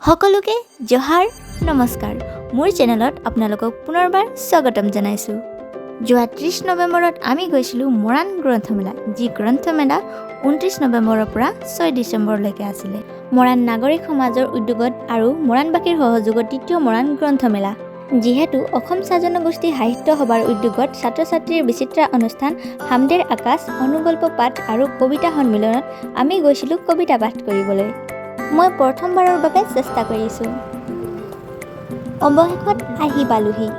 সকলোকে জহাৰ নমস্কাৰ মোৰ চেনেলত আপোনালোকক পুনৰবাৰ স্বাগতম জনাইছোঁ। যোৱা 30 নৱেম্বৰত আমি গৈছিলোঁ মৰাণ গ্ৰন্থমেলা, যি গ্ৰন্থমেলা 29 নৱেম্বৰৰ পৰা 6 ডিচেম্বৰলৈকে আছিলে। মৰাণ নাগৰিক সমাজৰ উদ্যোগত আৰু মৰাণবাসীৰ সহযোগত তৃতীয় মৰাণ গ্ৰন্থমেলা। যিহেতু অসম চাহ জনগোষ্ঠী সাহিত্য সভাৰ উদ্যোগত ছাত্ৰ ছাত্ৰীৰ বিচিত্ৰ অনুষ্ঠান হামদেৰ আকাশ, অনুগল্প পাঠ আৰু কবিতা সন্মিলনত আমি গৈছিলোঁ কবিতা পাঠ কৰিবলৈ। মই প্ৰথমবাৰৰ বাবে চেষ্টা কৰিছোঁ। অৱশেষত আহি পালোহি।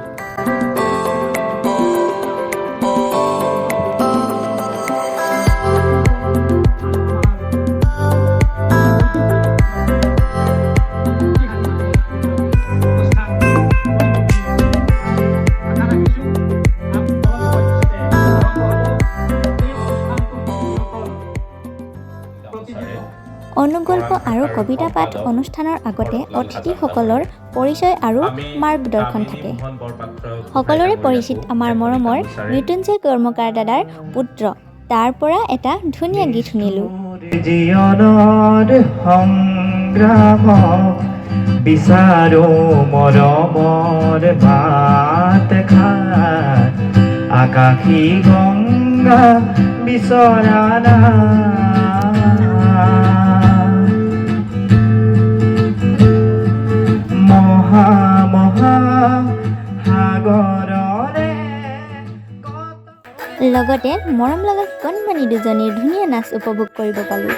অনুগল্প আৰু কবিতা পাঠ অনুষ্ঠানৰ আগতে অতিথিসকলৰ পৰিচয় আৰু মাৰ্গদৰ্শন থাকে। সকলোৰে পৰিচিত আমাৰ মৰমৰ মৃত্যুঞ্জয় কৰ্মকাৰ দাদাৰ পুত্ৰ। তাৰ পৰা এটা ধুনীয়া গীত শুনিলোঁ। আকাশী গংগা বিচৰা লগতে মৰম লগা কণমানি দুজনীৰ ধুনীয়া নাচ উপভোগ কৰিব পালোঁ।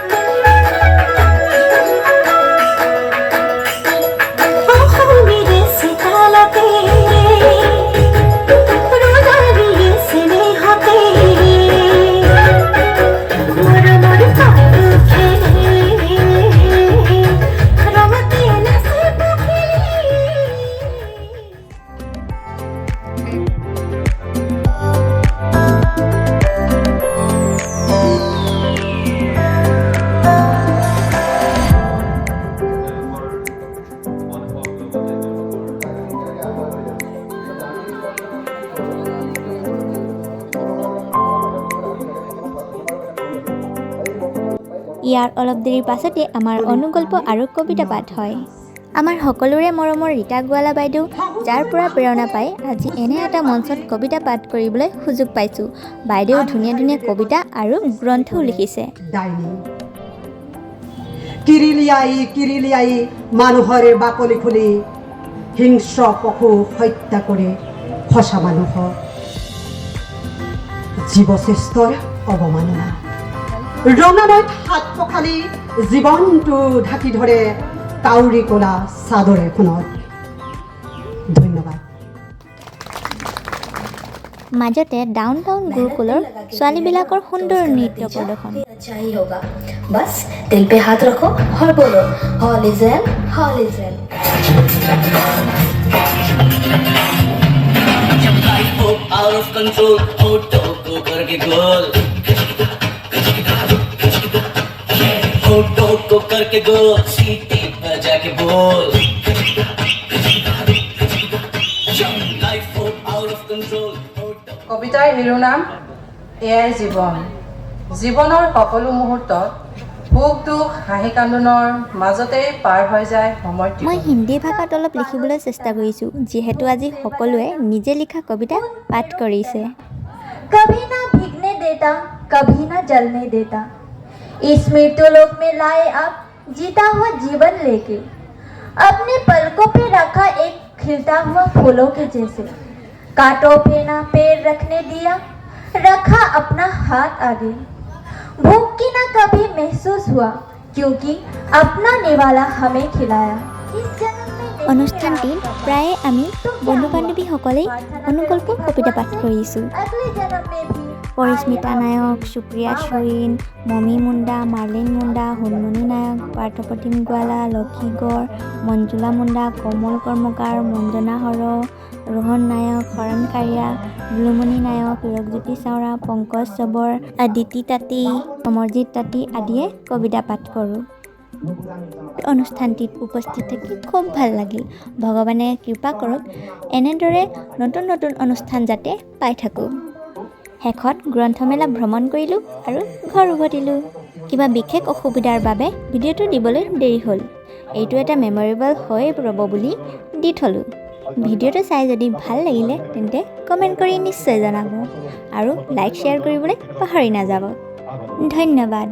ইয়াৰ অলপ দেৰিৰ পাছতে আমাৰ অনুগল্প আৰু কবিতা পাঠ হয়। আমাৰ সকলোৰে মৰমৰ ৰীতা গোৱালা বাইদেউ, যাৰ পৰা প্ৰেৰণা পাই আজি এনে এটা মঞ্চত কবিতা পাঠ কৰিবলৈ সুযোগ পাইছোঁ। বাইদেউ ধুনীয়া ধুনীয়া কবিতা আৰু গ্ৰন্থও লিখিছে। কিৰিলিয়াই মানুহৰে বাকলি খুলি হিংস্ৰ পশু হত্যা কৰে সঁচা মানুহক জীৱশ্ৰেষ্ঠৰ অৱমাননা। ৰঙানৈত হাত পখালি জীৱনটো ঢাকি ধৰে কাউৰী কলা চাদৰ এখনত। ধন্যবাদ। মাজতে ডাউন টাউন গুৰুকুলৰ ছোৱালীবিলাকৰ সুন্দৰ নৃত্য প্ৰদৰ্শন। बस दिल पे हाथ रखो और बोलो all is well, all is well. जब लाइफ हो आउट ऑफ कंट्रोल होठों को करके गोल, होठों को करके गोल, सीटी बजा के बोल। जब लाइफ हो आउट ऑफ कंट्रोल। কবিতাৰ শিৰোনাম এয়াই জীৱন। জীৱনৰ সকলো মুহূৰ্তত সুখ দুখ হাঁহি কান্দোনৰ মাজতেই পাৰ হৈ যায় সময়টো। মই হিন্দী ভাষাত অলপ লিখিবলৈ চেষ্টা কৰিছোঁ, যিহেতু আজি সকলোৱে নিজে লিখা কবিতা পাঠ কৰিছে। कभी ना भीगने देता, कभी ना जलने देता, इस मृत्युलोक में लाए आप जीता हुआ जीवन लेके, अपने पलकों पे रखा एक खिलता हुआ फूलों के जैसे, कांटों पे ना पैर रखने दिया, रखा अपना हाथ आगे, भूख की ना कभी महसूस हुआ क्योंकि अपना निवाला हमें खिलाया। অনুষ্ঠানটিত প্ৰায়ে আমি বন্ধু বান্ধৱীসকলেই অনুকল্প কবিতা পাঠ কৰিছোঁ। अगले जन्म में भी পৰিস্মিতা নায়ক, সুপ্ৰিয়া চুইন, মমি মুণ্ডা, মাৰ্লিন মুণ্ডা, হুনমুনি নায়ক, পাৰ্থপ্ৰতিম গোৱালা, লক্ষী গড়, মঞ্জুলা মুণ্ডা, কমল কৰ্মকাৰ, মঞ্জনা হৰ, ৰোহন নায়ক, শৰণ কাৰিয়া, বুলুমণি নায়ক, হিৰকজ্যোতি চাওৰা, পংকজ চবৰ, আদিতি তাঁতী, অমৰজিৎ তাঁতী আদিয়ে কবিতা পাঠ কৰোঁ। অনুষ্ঠানটিত উপস্থিত থাকি খুব ভাল লাগিল। ভগৱানে কৃপা কৰক এনেদৰে নতুন নতুন অনুষ্ঠান যাতে পাই থাকোঁ। শেষত গ্ৰন্থমেলা ভ্ৰমণ কৰিলোঁ আৰু ঘৰ উভতিলোঁ। কিবা বিশেষ অসুবিধাৰ বাবে ভিডিঅ'টো দিবলৈ দেৰি হ'ল। এইটো এটা মেমৰেবল হৈ ৰ'ব বুলি দি থলোঁ। ভিডিঅ'টো চাই যদি ভাল লাগিলে তেন্তে কমেণ্ট কৰি নিশ্চয় জনাব আৰু লাইক শ্বেয়াৰ কৰিবলৈ পাহৰি নাযাব। ধন্যবাদ।